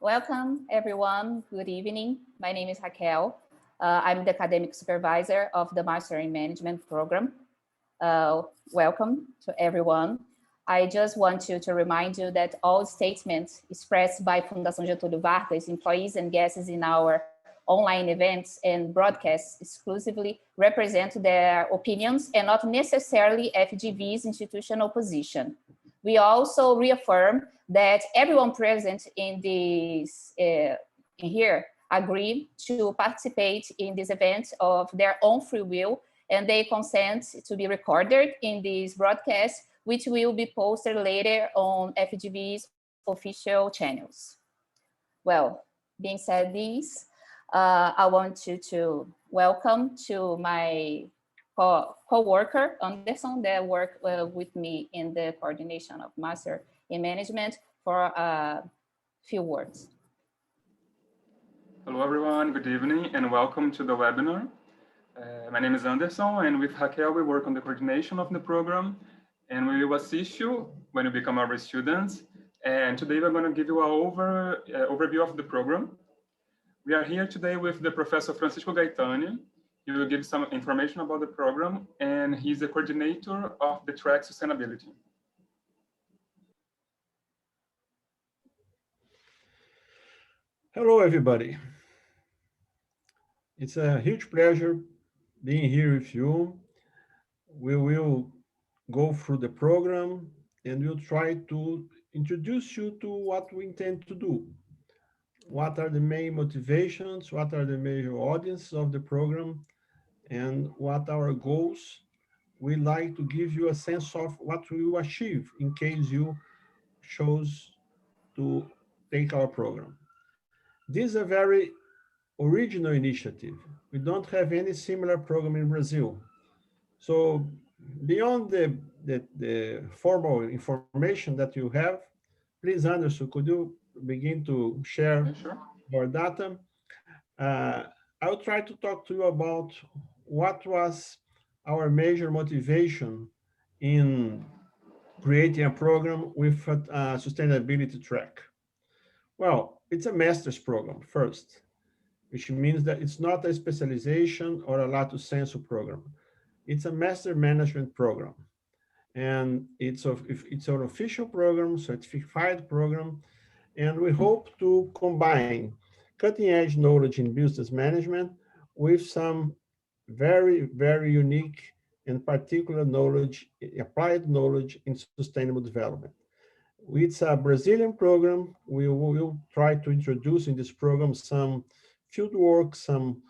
Welcome, everyone. Good evening. My name is Raquel. I'm the academic supervisor of the Master in Management program. Welcome to everyone. I just want to remind you that all statements expressed by Fundação Getúlio Vargas, employees and guests in our online events and broadcasts exclusively represent their opinions and not necessarily FGV's institutional position. We also reaffirm that everyone present in this here agree to participate in this event of their own free will, and they consent to be recorded in this broadcast, which will be posted later on FGV's official channels. Well, being said this, I want to welcome to my co-worker, Anderson, that worked with me in the coordination of Master in Management for a few words. Hello, everyone. Good evening and welcome to the webinar. My name is Anderson, and with Raquel, we work on the coordination of the program, and we will assist you when you become our students. And today we're going to give you an overview of the program. We are here today with the Professor Francisco Gaetani. He will give some information about the program, and he's the coordinator of the track sustainability. Hello, everybody. It's a huge pleasure being here with you. We will go through the program and we'll try to introduce you to what we intend to do. What are the main motivations? What are the major audiences of the program? And what are our goals? We like to give you a sense of what we will achieve in case you chose to take our program. This is a very original initiative. We don't have any similar program in Brazil. So beyond the formal information that you have, please, Anderson, could you begin to share your data? I'll try to talk to you about what was our major motivation in creating a program with a sustainability track. Well, it's a master's program first, which means that it's not a specialization or a lato sensu program. It's a master management program. And it's an official program, certified program, and we hope to combine cutting edge knowledge in business management with some very, very unique and particular knowledge, applied knowledge in sustainable development. It's a Brazilian program. We will try to introduce in this program some field work, some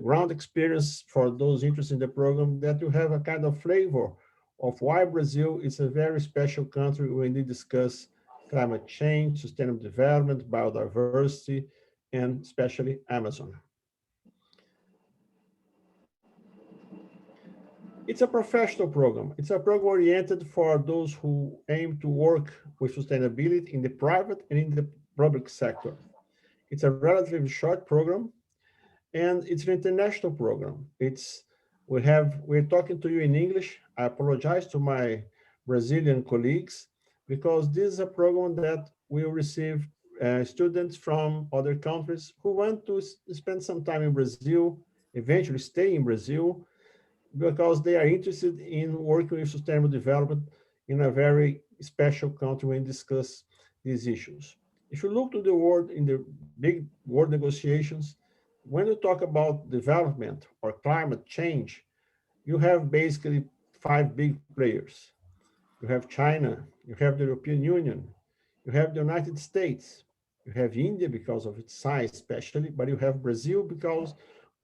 ground experience for those interested in the program, that you have a kind of flavor of why Brazil is a very special country when we discuss climate change, sustainable development, biodiversity, and especially Amazon. It's a professional program. It's a program oriented for those who aim to work with sustainability in the private and in the public sector. It's a relatively short program, and it's an international program. We're talking to you in English. I apologize to my Brazilian colleagues, because this is a program that will receive students from other countries who want to spend some time in Brazil, eventually stay in Brazil, because they are interested in working with sustainable development in a very special country when we discuss these issues. If you look to the world in the big world negotiations, when you talk about development or climate change, you have basically 5 big players. You have China, you have the European Union, you have the United States, you have India because of its size especially, but you have Brazil because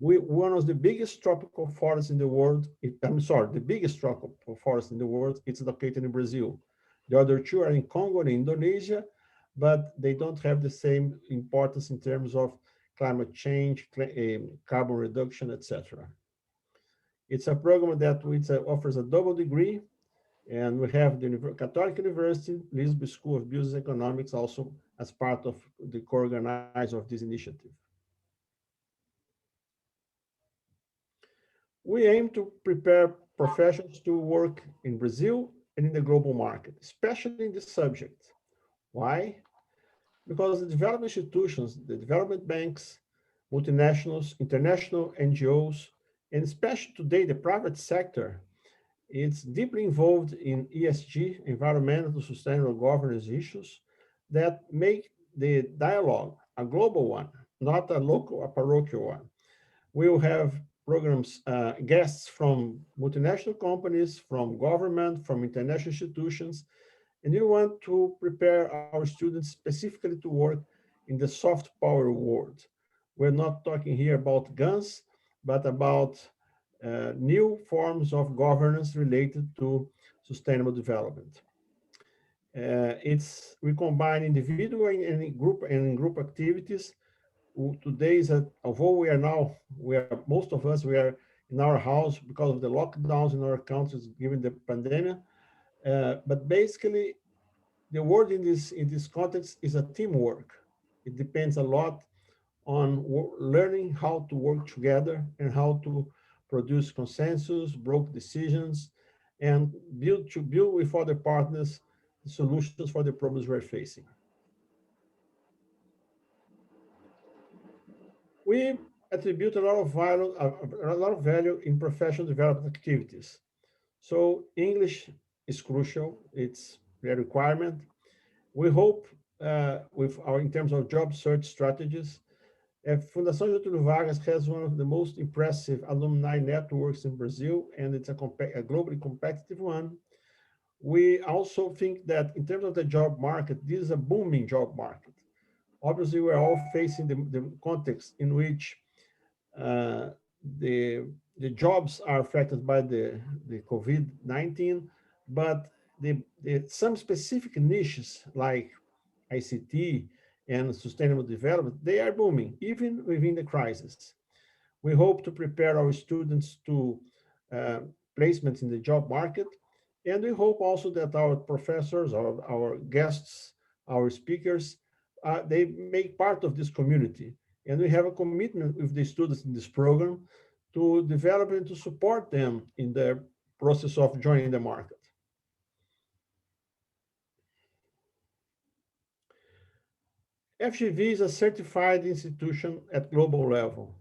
one of the biggest tropical forests in the world, the biggest tropical forest in the world, it's located in Brazil. The other two are in Congo and Indonesia, but they don't have the same importance in terms of climate change, carbon reduction, etc. It's a program that offers a double degree, and we have the Catholic University, Lisbon School of Business Economics also as part of the co-organizer of this initiative. We aim to prepare professionals to work in Brazil and in the global market, especially in this subject. Why? because the development institutions, the development banks, multinationals, international NGOs, and especially today the private sector, it's deeply involved in ESG, environmental sustainable governance issues that make the dialogue a global one, not a local, a parochial one. We will have programs, guests from multinational companies, from government, from international institutions, and we want to prepare our students specifically to work in the soft power world. We're not talking here about guns, but about new forms of governance related to sustainable development. We combine individual and group activities. Today is although most of us we are in our house because of the lockdowns in our countries given the pandemic. But basically, the word in this context is a teamwork. It depends a lot on learning how to work together and how to produce consensus, broke decisions, and build with other partners the solutions for the problems we're facing. We attribute a lot of value in professional development activities. So English is crucial. It's a requirement. We hope in terms of job search strategies, Fundação Getúlio Vargas has one of the most impressive alumni networks in Brazil, and it's a globally competitive one. We also think that in terms of the job market, this is a booming job market. Obviously, we're all facing the context in which uh, the, the jobs are affected by the COVID-19, but some specific niches like ICT and sustainable development, they are booming, even within the crisis. We hope to prepare our students to uh, placements in the job market. And we hope also that our professors, our guests, our speakers, they make part of this community. And we have a commitment with the students in this program to develop and to support them in their process of joining the market. FGV is a certified institution at global level.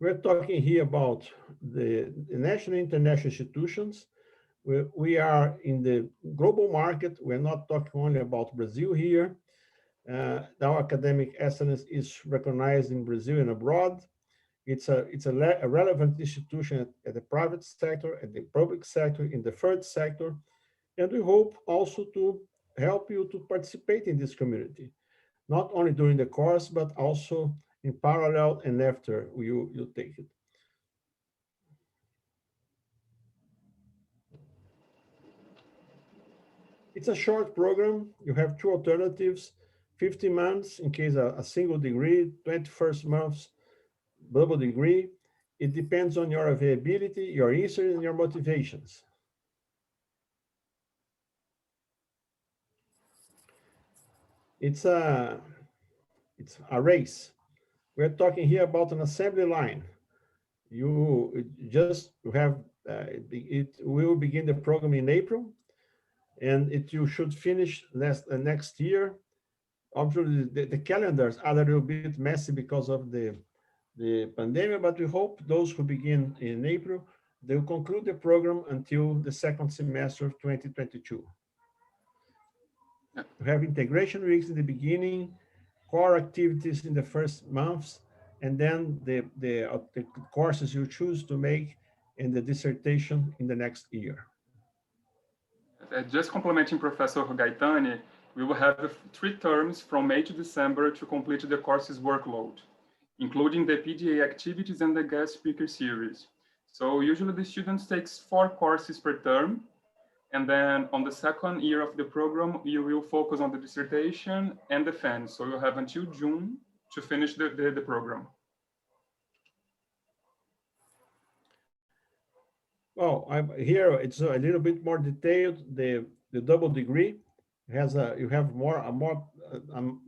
We're talking here about the national and international institutions. We are in the global market. We're not talking only about Brazil here. Our academic excellence is recognized in Brazil and abroad. It's a relevant institution at the private sector, at the public sector, in the third sector. And we hope also to help you to participate in this community, not only during the course, but also in parallel and after you take it. It's a short program. You have two alternatives, 50 months in case a single degree, 21st months, double degree. It depends on your availability, your interest, and your motivations. It's a, it's a race. We're talking here about an assembly line. You just have, it will begin the program in April, and you should finish next year. Obviously, the calendars are a little bit messy because of the pandemic, but we hope those who begin in April, they will conclude the program until the second semester of 2022. We have integration weeks in the beginning, core activities in the first months, and then the courses you choose to make in the dissertation in the next year. Just complementing Professor Gaetani, we will have 3 terms from May to December to complete the course's workload, including the PDA activities and the guest speaker series. So usually the students takes 4 courses per term, and then on the second year of the program, you will focus on the dissertation and defense. So you'll have until June to finish the program. Well, here it's a little bit more detailed. The double degree you have a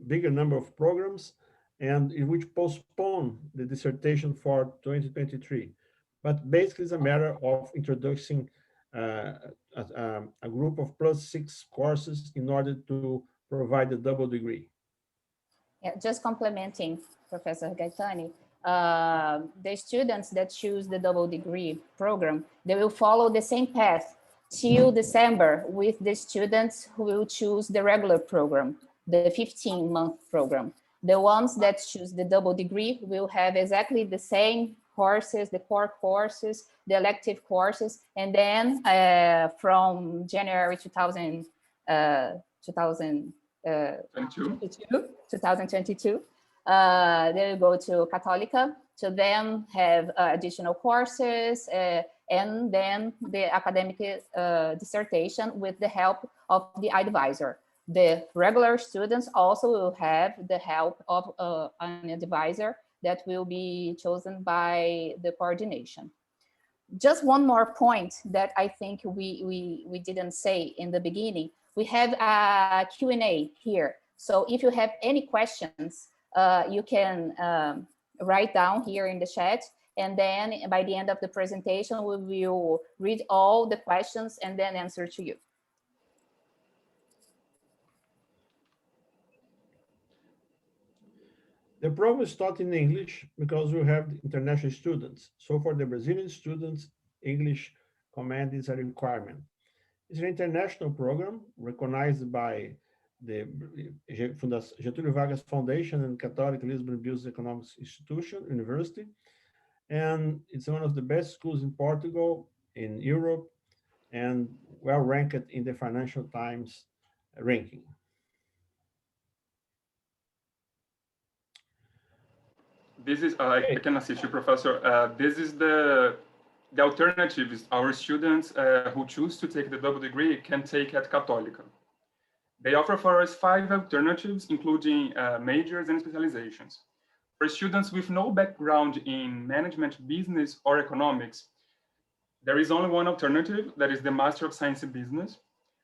bigger number of programs, and in which postpone the dissertation for 2023. But basically, it's a matter of introducing uh, a group of +6 courses in order to provide the double degree. Yeah, just complementing Professor Gaetani, the students that choose the double degree program, they will follow the same path till December with the students who will choose the regular program, the 15-month program. The ones that choose the double degree will have exactly the same courses, the core courses, the elective courses, and then from January 2000, 22. 2022. They go to Católica to then have additional courses and then the academic dissertation with the help of the advisor. The regular students also will have the help of an advisor that will be chosen by the coordination. Just one more point that I think we didn't say in the beginning. We have a Q&A here. So if you have any questions, you can write down here in the chat. And then by the end of the presentation, we will read all the questions and then answer to you. The program is taught in English because we have international students. So for the Brazilian students, English command is a requirement. It's an international program recognized by the Getúlio Vargas Foundation and Catholic Lisbon Business Economics Institution University. And it's one of the best schools in Portugal, in Europe, and well ranked in the Financial Times ranking. This is, I can assist you, Professor. This is the alternatives our students who choose to take the double degree can take at Católica. They offer for us 5 alternatives, including majors and specializations. For students with no background in management, business, or economics, there is only one alternative, that is the Master of Science in Business.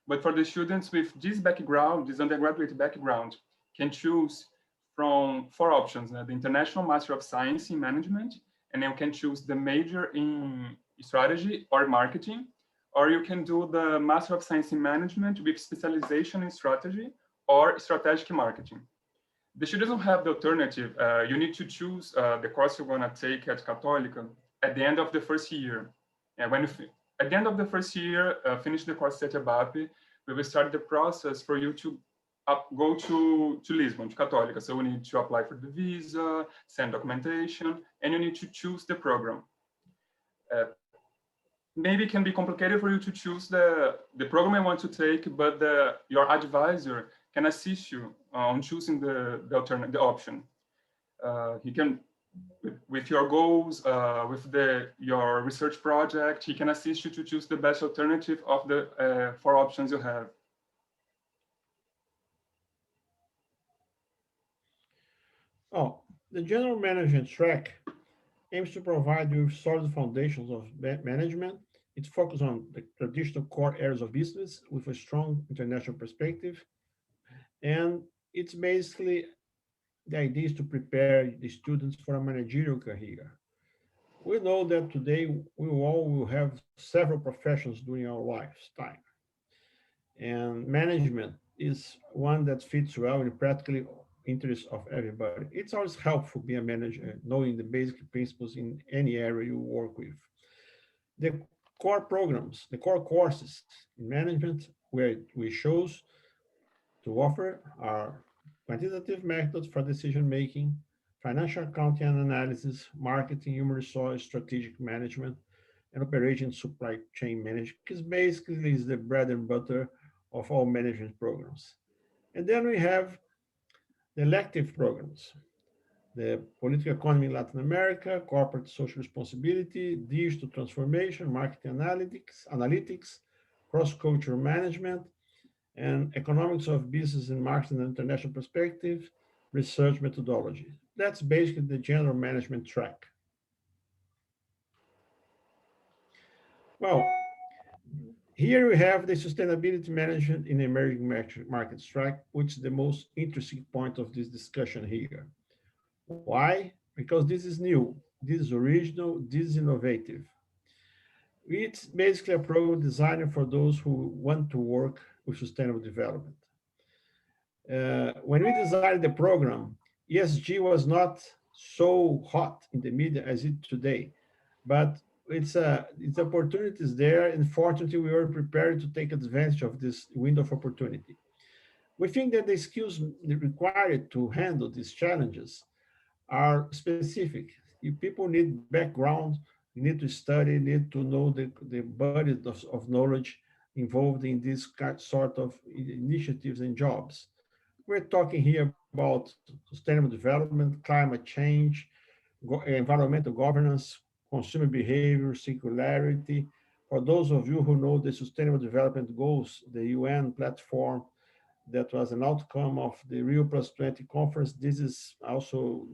But for the students with this background, this undergraduate background, can choose from 4 options, the International Master of Science in Management, and then you can choose the major in strategy or marketing, or you can do the Master of Science in Management with specialization in strategy or strategic marketing. The students don't have the alternative. You need to choose the course you're gonna take at Católica at the end of the first year. And when at the end of the first year, finish the course at EBAPE, we will start the process for you to go to Lisbon, to Católica. So we need to apply for the visa, send documentation, and you need to choose the program. Maybe it can be complicated for you to choose the program you want to take, but your advisor can assist you on choosing the option. He can, with your goals, with your research project, he can assist you to choose the best alternative of the 4 options you have. Oh, the general management track aims to provide you with solid foundations of management. It focuses on the traditional core areas of business with a strong international perspective. And it's basically, the idea is to prepare the students for a managerial career. We know that today we all will have several professions during our lifetime. And management is one that fits well in practically interests of everybody. It's always helpful being a manager, knowing the basic principles in any area you work with. The core programs, the core courses in management, where we chose to offer are quantitative methods for decision making, financial accounting and analysis, marketing, human resource, strategic management, and operation supply chain management, because basically is the bread and butter of all management programs. And then we have the elective programs, the political economy in Latin America, corporate social responsibility, digital transformation, marketing analytics, cross-cultural management, and economics of business and marketing and international perspective, research methodology. That's basically the general management track. Well, here we have the sustainability management in emerging markets track, which is the most interesting point of this discussion here. Why? Because this is new, this is original, this is innovative. It's basically a program designed for those who want to work with sustainable development. When we designed the program, ESG was not so hot in the media as it today, but it's opportunities there, and fortunately we were prepared to take advantage of this window of opportunity. We think that the skills required to handle these challenges are specific. If people need background, you need to study, need to know the body of knowledge involved in this sort of initiatives and jobs. We're talking here about sustainable development, climate change, environmental governance, consumer behavior, circularity. For those of you who know the Sustainable Development Goals, the UN platform that was an outcome of the Rio Plus 20 conference, this is also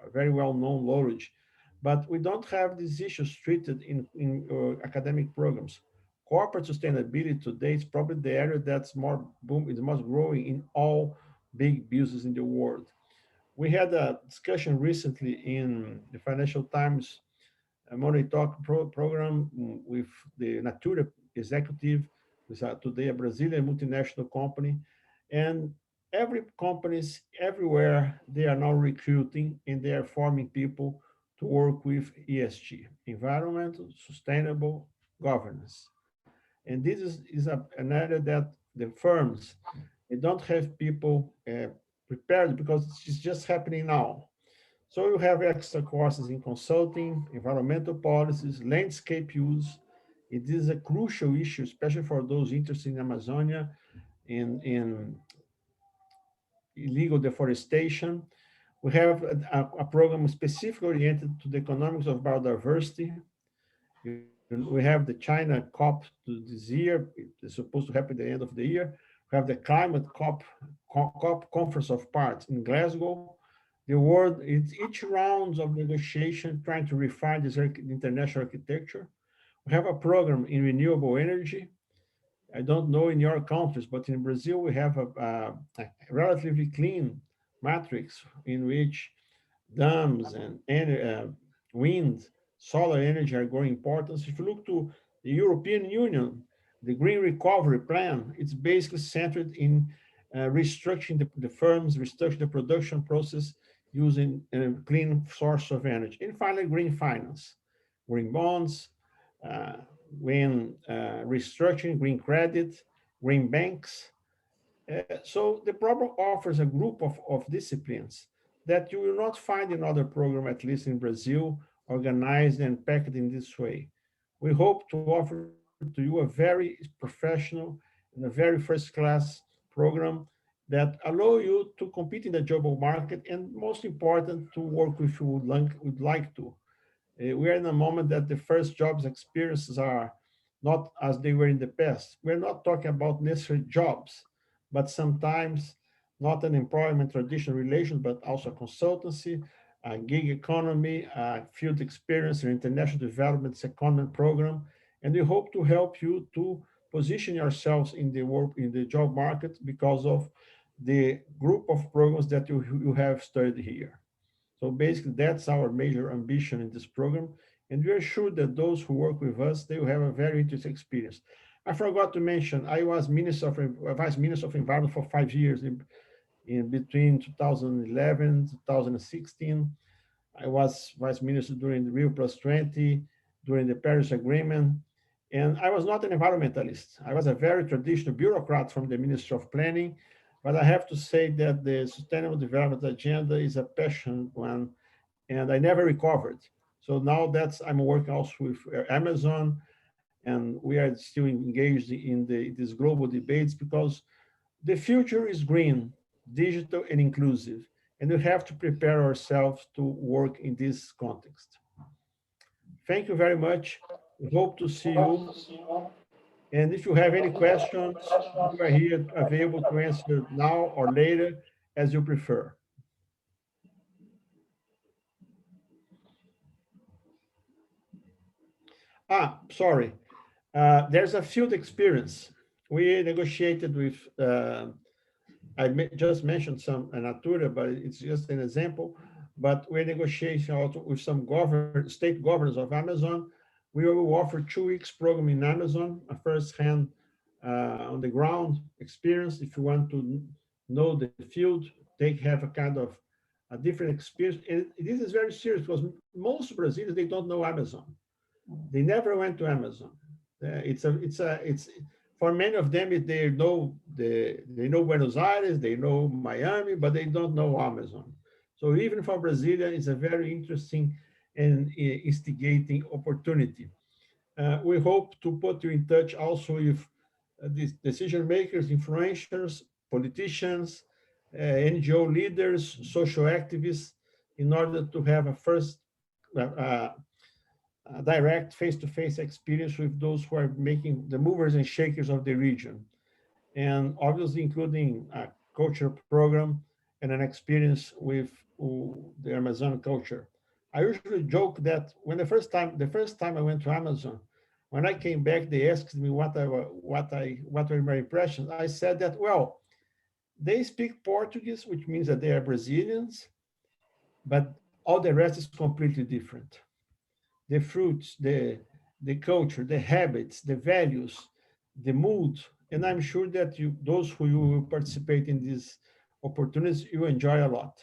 a very well-known knowledge. But we don't have these issues treated in academic programs. Corporate sustainability today is probably the area that's more boom, is most growing in all big business in the world. We had a discussion recently in the Financial Times Money Talk program with the Natura executive, who's today a Brazilian multinational company. And every companies everywhere, they are now recruiting and they are forming people to work with ESG, environmental, sustainable governance. And this is an area that the firms, they don't have people prepared because it's just happening now. So you have extra courses in consulting, environmental policies, landscape use. It is a crucial issue, especially for those interested in Amazonia, in illegal deforestation. We have a program specifically oriented to the economics of biodiversity. We have the China COP this year. It's supposed to happen at the end of the year. We have the climate COP Conference of Parts in Glasgow. The world, it's each round of negotiation trying to refine this international architecture. We have a program in renewable energy. I don't know in your countries, but in Brazil, we have a relatively clean matrix in which dams and wind, solar energy are growing importance. If you look to the European Union, the Green Recovery Plan, it's basically centered in restructuring the firms, restructuring the production process using a clean source of energy. And finally, green finance, green bonds, uh, green restructuring, green credit, green banks. So the program offers a group of disciplines that you will not find in other programs, at least in Brazil, organized and packed in this way. We hope to offer to you a very professional and a very first-class program that allow you to compete in the job market and most important, to work with you would like to. We are in a moment that the first jobs experiences are not as they were in the past. We're not talking about necessary jobs, but sometimes not an employment traditional relation, but also consultancy, a gig economy, a field experience, or international development secondment program. And we hope to help you to position yourselves in the work in the job market because of the group of programs that you have studied here. So basically, that's our major ambition in this program. And we are sure that those who work with us, they will have a very interesting experience. I forgot to mention, I was Vice Minister of Environment for 5 years in between 2011, 2016. I was Vice Minister during the Rio Plus 20, during the Paris Agreement. And I was not an environmentalist. I was a very traditional bureaucrat from the Ministry of Planning. But I have to say that the Sustainable Development Agenda is a passion one, and I never recovered. So now I'm working also with Amazon, and we are still engaged in these global debates because the future is green, digital, and inclusive, and we have to prepare ourselves to work in this context. Thank you very much. We hope to see you. And if you have any questions, we are here available to answer now or later, as you prefer. Sorry. There's a field experience. We negotiated with, just mentioned some Natura, but it's just an example. But we're negotiating also with some state governors of Amazon. We will offer 2 weeks program in Amazon, a first-hand on the ground experience. If you want to know the field, have a kind of a different experience. And this is very serious because most Brazilians, they don't know Amazon. They never went to Amazon. It's for many of them, they know Buenos Aires, they know Miami, but they don't know Amazon. So even for Brasilia, it's a very interesting and instigating opportunity. We hope to put you in touch also with these decision makers, influencers, politicians, NGO leaders, social activists, in order to have a first uh, direct face-to-face experience with those who are making the movers and shakers of the region. And obviously including a culture program and an experience with the Amazon culture. I usually joke that when the first time I went to Amazon, when I came back, they asked me what were my impressions. I said that, well, they speak Portuguese, which means that they are Brazilians, but all the rest is completely different. The fruits, the culture, the habits, the values, the mood. And I'm sure that those who you will participate in these opportunities, you enjoy a lot.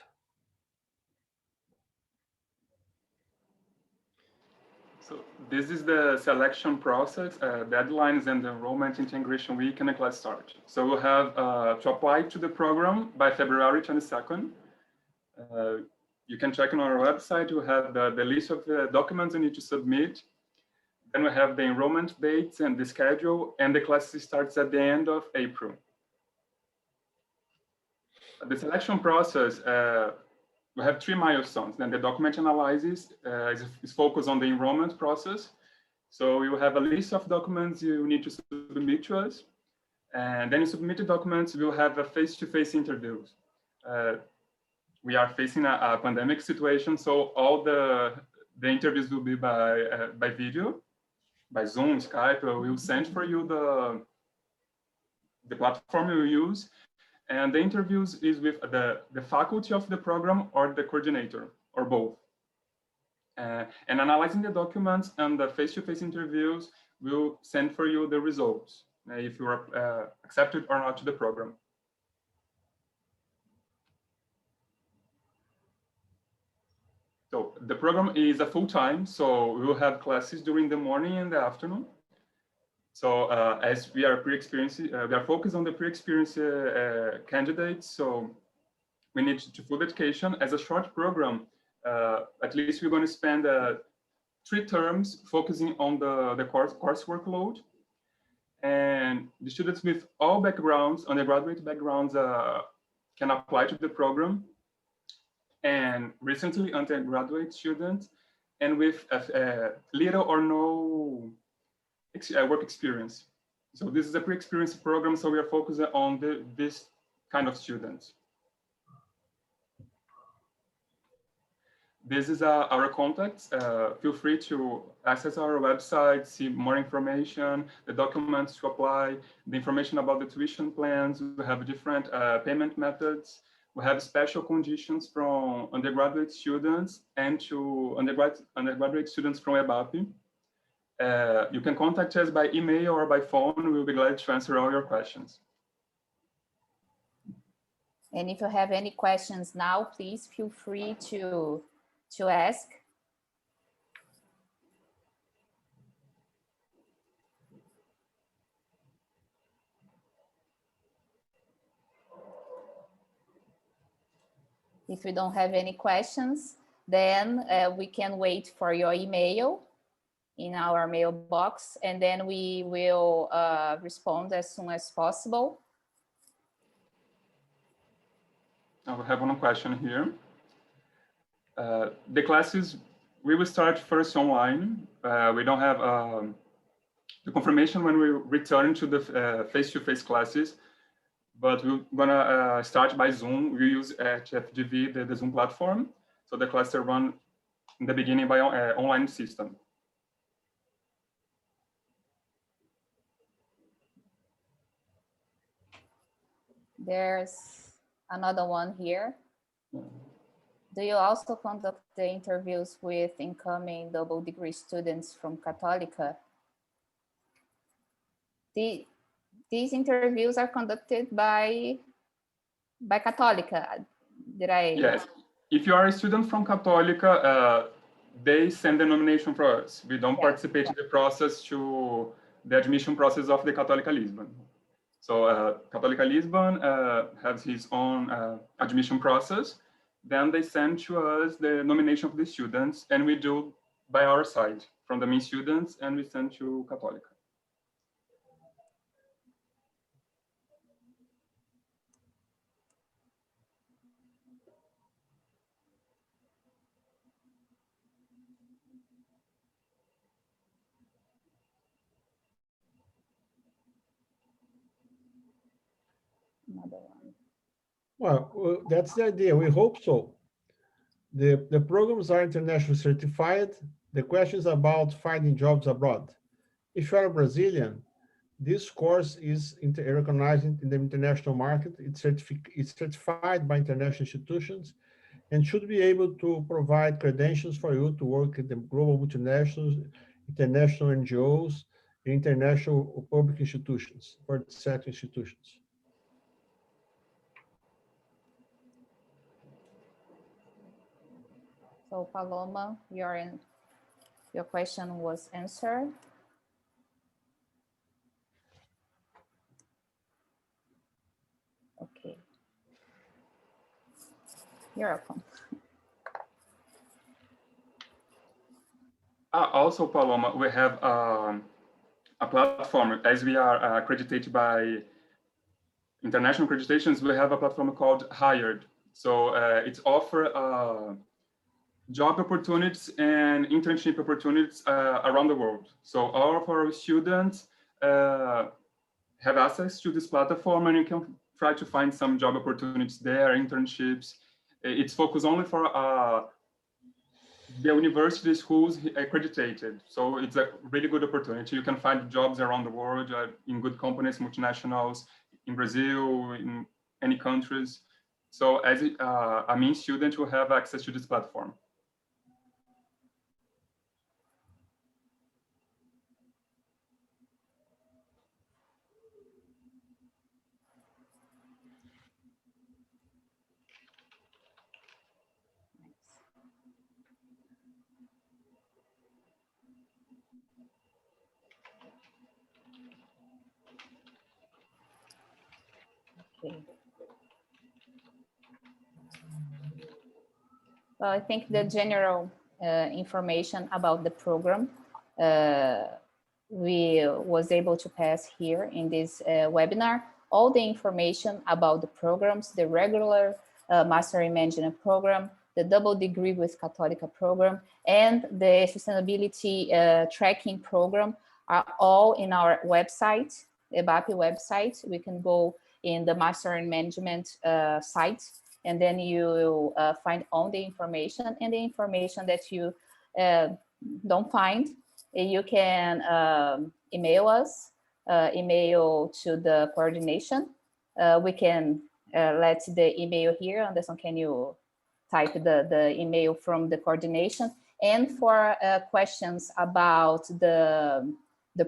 So this is the selection process, deadlines and enrollment integration week and the class start. So we'll have to apply to the program by February 22nd. You can check on our website, you have the list of the documents you need to submit. Then we have the enrollment dates and the schedule, and the class starts at the end of April. The selection process, we have 3 milestones. Then the document analysis is focused on the enrollment process. So you have a list of documents you need to submit to us. And then you submit the documents, we'll have a face-to-face interviews. We are facing a pandemic situation, so all the interviews will be by video, by Zoom, Skype. We'll send for you the platform you use. And the interviews is with the faculty of the program or the coordinator, or both. And analyzing the documents and the face-to-face interviews will send for you the results, if you are accepted or not to the program. So the program is a full-time, so we will have classes during the morning and the afternoon. So as we are we are focused on the pre-experienced candidates, so we need to full education. As a short program, at least we're going to spend 3 terms focusing on the course workload. And the students with all backgrounds, undergraduate backgrounds, can apply to the program. And recently undergraduate students, and with little or no work experience. So this is a pre-experience program, so we are focused on this kind of students. This is our contacts. Feel free to access our website, see more information, the documents to apply, the information about the tuition plans. We have different payment methods. We have special conditions from undergraduate students and to undergraduate students from EBAPE. You can contact us by email or by phone. We'll be glad to answer all your questions. And if you have any questions now, please feel free to ask. If we don't have any questions, then we can wait for your email in our mailbox, and then we will respond as soon as possible. I have one question here. The classes, we will start first online. We don't have the confirmation when we return to the face-to-face classes, but we're gonna start by Zoom. We use at FGV the Zoom platform. So the classes run in the beginning by online system. There's another one here. Do you also conduct the interviews with incoming double degree students from Católica? These interviews are conducted by Católica. Did I? Yes, if you are a student from Católica, they send the nomination for us. We don't participate in the process to the admission process of the Católica Lisbon. So Católica Lisbon has his own admission process. Then they send to us the nomination of the students, and we do by our side from the main students, and we send to Católica. Another one. Well, that's the idea. We hope so. The programs are internationally certified. The question is about finding jobs abroad. If you are a Brazilian, this course is recognized in the international market. It's certified by international institutions and should be able to provide credentials for you to work at the global multinationals, international NGOs, international public institutions, third sector institutions. So Paloma, your question was answered. Okay. You're welcome. Also, Paloma, we have a platform, as we are accredited by international accreditations, we have a platform called Hired. So it's offer job opportunities and internship opportunities around the world. So all of our students have access to this platform, and you can try to find some job opportunities there, internships. It's focused only for the university schools accredited. So it's a really good opportunity. You can find jobs around the world in good companies, multinationals, in Brazil, in any countries. So as a main student, you have access to this platform. Okay. Well, I think the general information about the program we was able to pass here in this webinar. All the information about the programs, the regular Master in Management program, the double degree with Católica program, and the sustainability tracking program are all in our website, EBAPE website. We can go in the Master in Management site, and then you will find all the information, and the information that you don't find, you can email us, email to the coordination. We can let the email here. Anderson, can you type the email from the coordination? And for questions about the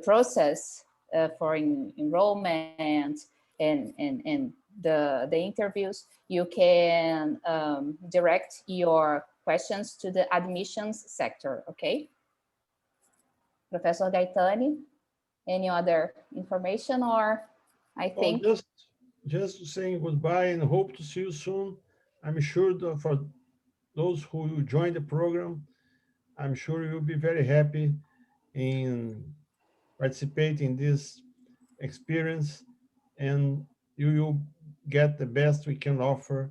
process for enrollment and the interviews, you can direct your questions to the admissions sector, okay? Professor Gaetani, any other information, or I think? Well, just saying goodbye and hope to see you soon. I'm sure that for those who join the program, I'm sure you'll be very happy in participating in this experience, and you will get the best we can offer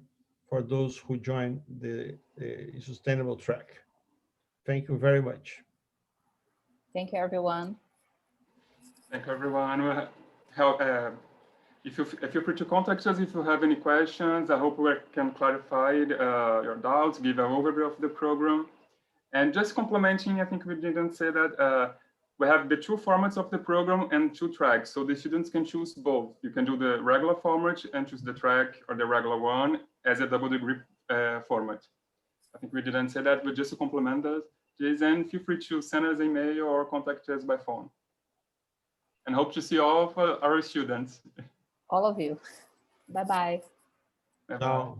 for those who join the sustainable track. Thank you very much. Thank you, everyone. Thank you, everyone. Feel free to contact us if you have any questions. I hope we can clarify your doubts, give an overview of the program. And just complementing, I think we didn't say that we have the two formats of the program and two tracks. So the students can choose both. You can do the regular format and choose the track or the regular one as a double degree format. I think we didn't say that, but just to complement that, Jason, feel free to send us an email or contact us by phone. And hope to see all of our students. All of you. Bye-bye. Bye-bye. Ciao.